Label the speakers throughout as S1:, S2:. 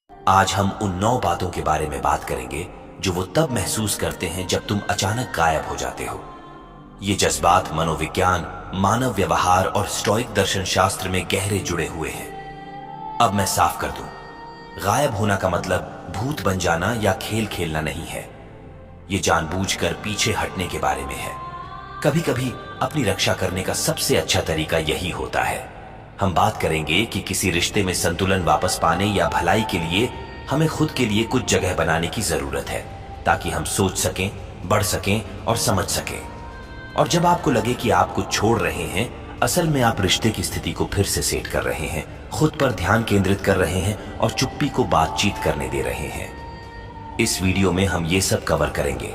S1: आज हम उन 9 बातों के बारे में बात करेंगे जो वो तब महसूस करते हैं जब तुम अचानक गायब हो जाते हो। ये जज्बात मनोविज्ञान, मानव व्यवहार और स्टोइक दर्शन शास्त्र में गहरे जुड़े हुए हैं। अब मैं साफ कर दूं, गायब होना का मतलब भूत बन जाना या खेल खेलना नहीं है। ये जानबूझकर पीछे हटने के बारे में है। कभी कभी अपनी रक्षा करने का सबसे अच्छा तरीका यही होता है। हम बात करेंगे कि किसी रिश्ते में संतुलन वापस पाने या भलाई के लिए हमें खुद के लिए कुछ जगह बनाने की जरूरत है, ताकि हम सोच सकें, बढ़ सकें और समझ सकें। और जब आपको लगे कि आप कुछ छोड़ रहे हैं, असल में आप रिश्ते की स्थिति को फिर से सेट कर रहे हैं, खुद पर ध्यान केंद्रित कर रहे हैं और चुप्पी को बातचीत करने दे रहे हैं। इस वीडियो में हम ये सब कवर करेंगे।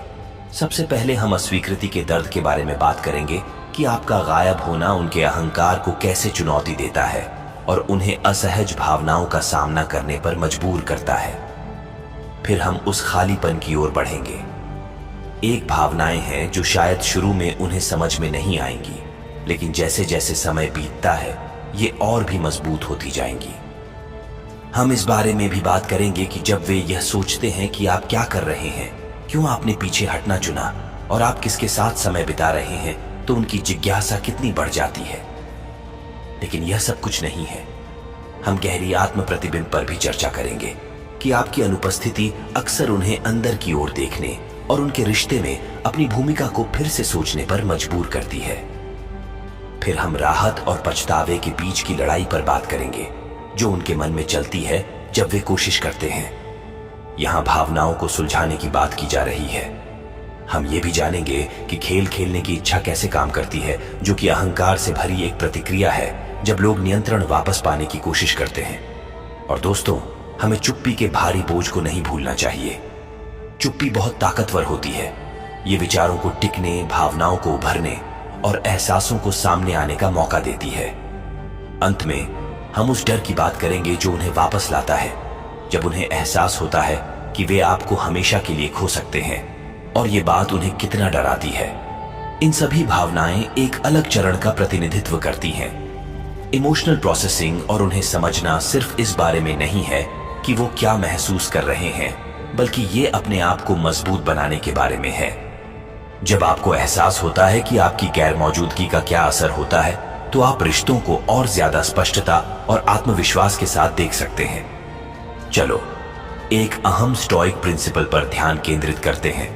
S1: सबसे पहले हम अस्वीकृति के दर्द के बारे में बात करेंगे कि आपका गायब होना उनके अहंकार को कैसे चुनौती देता है और उन्हें असहज भावनाओं का सामना करने पर मजबूर करता है। फिर हम उस खालीपन की ओर बढ़ेंगे। एक भावनाएं हैं जो शायद शुरू में उन्हें समझ में नहीं आएंगी, लेकिन जैसे जैसे समय बीतता है ये और भी मजबूत होती जाएंगी। हम इस बारे में भी बात करेंगे कि जब वे यह सोचते हैं कि आप क्या कर रहे हैं, क्यों आपने पीछे हटना चुना और आप किसके साथ समय बिता रहे हैं, तो उनकी जिज्ञासा कितनी बढ़ जाती है। लेकिन यह सब कुछ नहीं है। हम गहरी आत्म प्रतिबिंब पर भी चर्चा करेंगे कि आपकी अनुपस्थिति अक्सर उन्हें अंदर की ओर देखने और उनके रिश्ते में अपनी भूमिका को फिर से सोचने पर मजबूर करती है। फिर हम राहत और पछतावे के बीच की लड़ाई पर बात करेंगे जो उनके मन में चलती है जब वे कोशिश करते हैं। यहां भावनाओं को सुलझाने की बात की जा रही है। हम ये भी जानेंगे कि खेल खेलने की इच्छा कैसे काम करती है, जो कि अहंकार से भरी एक प्रतिक्रिया है जब लोग नियंत्रण वापस पाने की कोशिश करते हैं। और दोस्तों, हमें चुप्पी के भारी बोझ को नहीं भूलना चाहिए। चुप्पी बहुत ताकतवर होती है। ये विचारों को टिकने, भावनाओं को उभरने और एहसासों को सामने आने का मौका देती है। अंत में हम उस डर की बात करेंगे जो उन्हें वापस लाता है जब उन्हें एहसास होता है कि वे आपको हमेशा के लिए खो सकते हैं, और ये बात उन्हें कितना डराती है। इन सभी भावनाएं एक अलग चरण का प्रतिनिधित्व करती हैं। इमोशनल प्रोसेसिंग और उन्हें समझना सिर्फ इस बारे में नहीं है कि वो क्या महसूस कर रहे हैं, बल्कि ये अपने आप को मजबूत बनाने के बारे में है। जब आपको एहसास होता है कि आपकी गैर मौजूदगी का क्या असर होता है, तो आप रिश्तों को और ज्यादा स्पष्टता और आत्मविश्वास के साथ देख सकते हैं। चलो एक अहम स्टोइक प्रिंसिपल पर ध्यान केंद्रित करते हैं।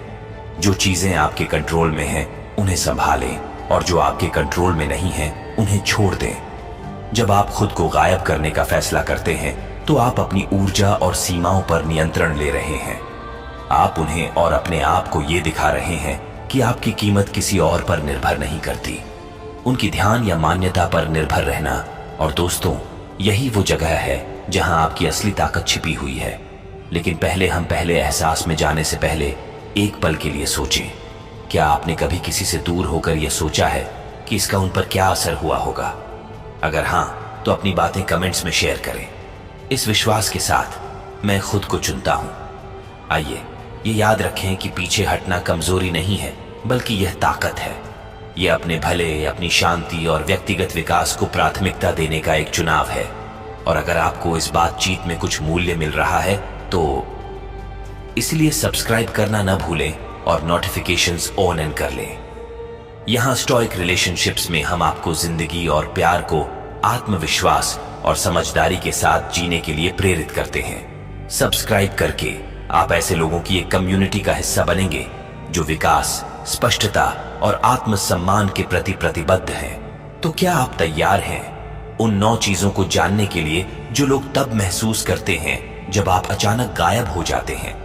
S1: जो चीजें आपके कंट्रोल में हैं, उन्हें संभालें, और जो आपके कंट्रोल में नहीं हैं, उन्हें छोड़ दें। जब आप खुद को गायब करने का फैसला करते हैं, तो आप अपनी ऊर्जा और सीमाओं पर नियंत्रण ले रहे हैं। आप उन्हें और अपने आप को ये दिखा रहे हैं कि आपकी कीमत किसी और पर निर्भर नहीं करती, उनकी ध्यान या मान्यता पर निर्भर रहना। और दोस्तों, यही वो जगह है जहां आपकी असली ताकत छिपी हुई है। लेकिन हम पहले एहसास में जाने से पहले एक पल के लिए सोचें। क्या आपने कभी किसी से दूर होकर यह सोचा है कि इसका उन पर क्या असर हुआ होगा? अगर हां, तो अपनी बातें कमेंट्स में शेयर करें। इस विश्वास के साथ, मैं खुद को चुनता हूं। आइए ये याद रखें कि पीछे हटना कमजोरी नहीं है, बल्कि यह ताकत है। यह अपने भले, अपनी शांति और व्यक्तिगत विकास को प्राथमिकता देने का एक चुनाव है। और अगर आपको इस बातचीत में कुछ मूल्य मिल रहा है, तो इसलिए सब्सक्राइब करना न भूलें और नोटिफिकेशंस ऑन एंड कर लें। यहां स्टोइक रिलेशनशिप्स में हम आपको जिंदगी और प्यार को आत्मविश्वास और समझदारी के साथ जीने के लिए प्रेरित करते हैं। सब्सक्राइब करके आप ऐसे लोगों की एक कम्युनिटी का हिस्सा बनेंगे जो विकास, स्पष्टता और आत्मसम्मान के प्रति प्रतिबद्ध हैं। तो क्या आप तैयार हैं उन 9 चीजों को जानने के लिए जो लोग तब महसूस करते हैं जब आप अचानक गायब हो जाते हैं?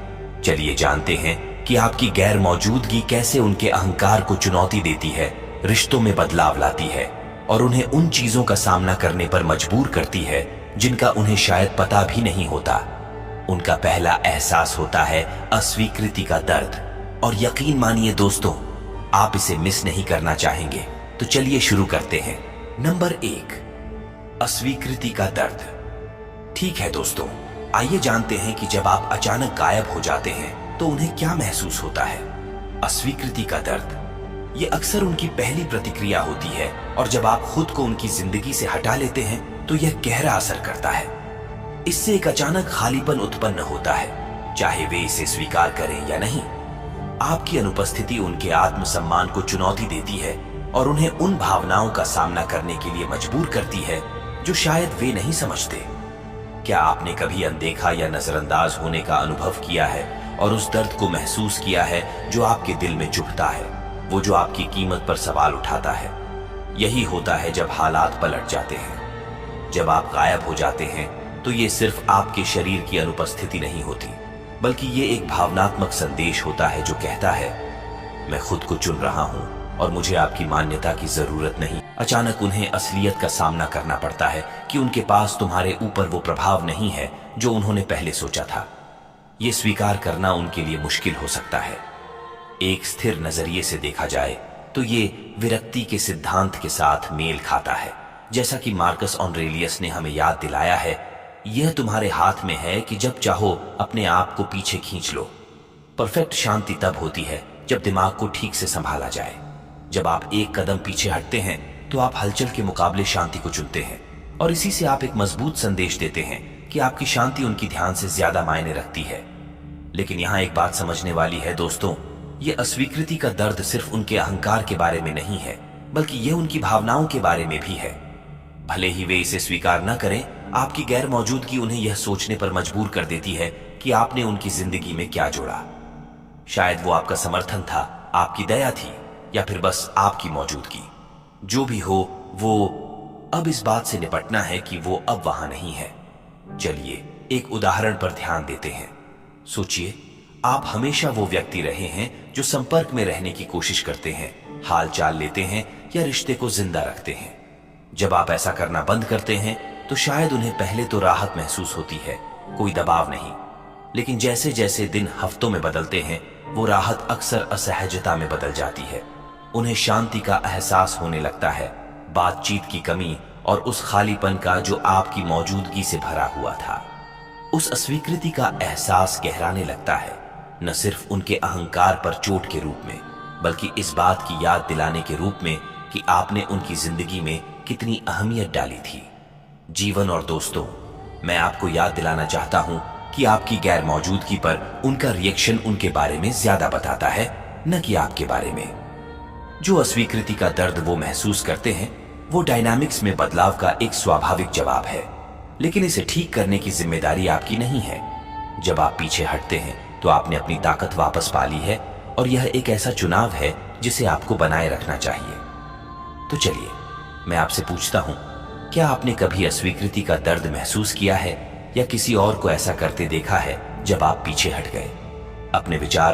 S1: चलिए जानते हैं कि आपकी गैर मौजूदगी कैसे उनके अहंकार को चुनौती देती है, रिश्तों में बदलाव लाती है और उन्हें उन चीजों का सामना करने पर मजबूर करती है जिनका उन्हें शायद पता भी नहीं होता। उनका पहला एहसास होता है अस्वीकृति का दर्द। और यकीन मानिए दोस्तों, आप इसे मिस नहीं करना चाहेंगे। तो चलिए शुरू करते हैं। नंबर 1, अस्वीकृति का दर्द। ठीक है दोस्तों, आइए जानते हैं कि जब आप अचानक गायब हो जाते हैं तो उन्हें क्या महसूस होता है। अस्वीकृति का दर्द, ये अक्सर उनकी पहली प्रतिक्रिया होती है, और जब आप खुद को उनकी जिंदगी से हटा लेते हैं तो यह गहरा असर करता है। इससे एक अचानक खालीपन उत्पन्न होता है, चाहे वे इसे स्वीकार करें या नहीं। आपकी अनुपस्थिति उनके आत्मसम्मान को चुनौती देती है और उन्हें उन भावनाओं का सामना करने के लिए मजबूर करती है जो शायद वे नहीं समझते। क्या आपने कभी अनदेखा या नजरअंदाज होने का अनुभव किया है और उस दर्द को महसूस किया है जो आपके दिल में चुभता है, वो जो आपकी कीमत पर सवाल उठाता है? यही होता है जब हालात पलट जाते हैं। जब आप गायब हो जाते हैं तो ये सिर्फ आपके शरीर की अनुपस्थिति नहीं होती, बल्कि ये एक भावनात्मक संदेश होता है जो कहता है, मैं खुद को चुन रहा हूं और मुझे आपकी मान्यता की जरूरत नहीं। अचानक उन्हें असलियत का सामना करना पड़ता है कि उनके पास तुम्हारे ऊपर वो प्रभाव नहीं है जो उन्होंने पहले सोचा था। ये स्वीकार करना उनके लिए मुश्किल हो सकता है। एक स्थिर नजरिए से देखा जाए तो ये विरक्ति के सिद्धांत के साथ मेल खाता है। जैसा कि मार्कस ऑरेलियस ने हमें याद दिलाया है, यह तुम्हारे हाथ में है कि जब चाहो अपने आप को पीछे खींच लो। परफेक्ट शांति तब होती है जब दिमाग को ठीक से संभाला जाए। जब आप एक कदम पीछे हटते हैं तो आप हलचल के मुकाबले शांति को चुनते हैं, और इसी से आप एक मजबूत संदेश देते हैं कि आपकी शांति उनकी ध्यान से ज्यादा मायने रखती है। लेकिन यहां एक बात समझने वाली है दोस्तों, ये अस्वीकृति का दर्द सिर्फ उनके अहंकार के बारे में नहीं है, बल्कि यह उनकी भावनाओं के बारे में भी है। भले ही वे इसे स्वीकार न करें, आपकी गैर मौजूदगी उन्हें यह सोचने पर मजबूर कर देती है कि आपने उनकी जिंदगी में क्या जोड़ा। शायद वो आपका समर्थन था, आपकी दया थी, या फिर बस आपकी मौजूदगी। जो भी हो, वो अब इस बात से निपटना है कि वो अब वहां नहीं है। चलिए एक उदाहरण पर ध्यान देते हैं। सोचिए, आप हमेशा वो व्यक्ति रहे हैं जो संपर्क में रहने की कोशिश करते हैं, हाल चाल लेते हैं या रिश्ते को जिंदा रखते हैं। जब आप ऐसा करना बंद करते हैं तो शायद उन्हें पहले तो राहत महसूस होती है, कोई दबाव नहीं। लेकिन जैसे जैसे दिन हफ्तों में बदलते हैं, वो राहत अक्सर असहजता में बदल जाती है। उन्हें शांति का एहसास होने लगता है, बातचीत की कमी और उस खालीपन का जो आपकी मौजूदगी से भरा हुआ था। उस अस्वीकृति का एहसास गहराने लगता है, न सिर्फ उनके अहंकार पर चोट के रूप में, बल्कि इस बात की याद दिलाने के रूप में कि आपने उनकी जिंदगी में कितनी अहमियत डाली थी। जीवन और दोस्तों, मैं आपको याद दिलाना चाहता हूं कि आपकी गैर मौजूदगी पर उनका रिएक्शन उनके बारे में ज्यादा बताता है, न कि आपके बारे में। जो अस्वीकृति का दर्द वो महसूस करते हैं, वो डायनामिक्स में बदलाव का एक स्वाभाविक जवाब है, लेकिन इसे ठीक करने की जिम्मेदारी आपकी नहीं है। जब आप पीछे हटते हैं तो आपने अपनी ताकत वापस पा ली है, और यह एक ऐसा चुनाव है जिसे आपको बनाए रखना चाहिए। तो चलिए मैं आपसे पूछता हूं, क्या आपने कभी अस्वीकृति का दर्द महसूस किया है या किसी और को ऐसा करते देखा है जब आप पीछे हट गए? अपने विचार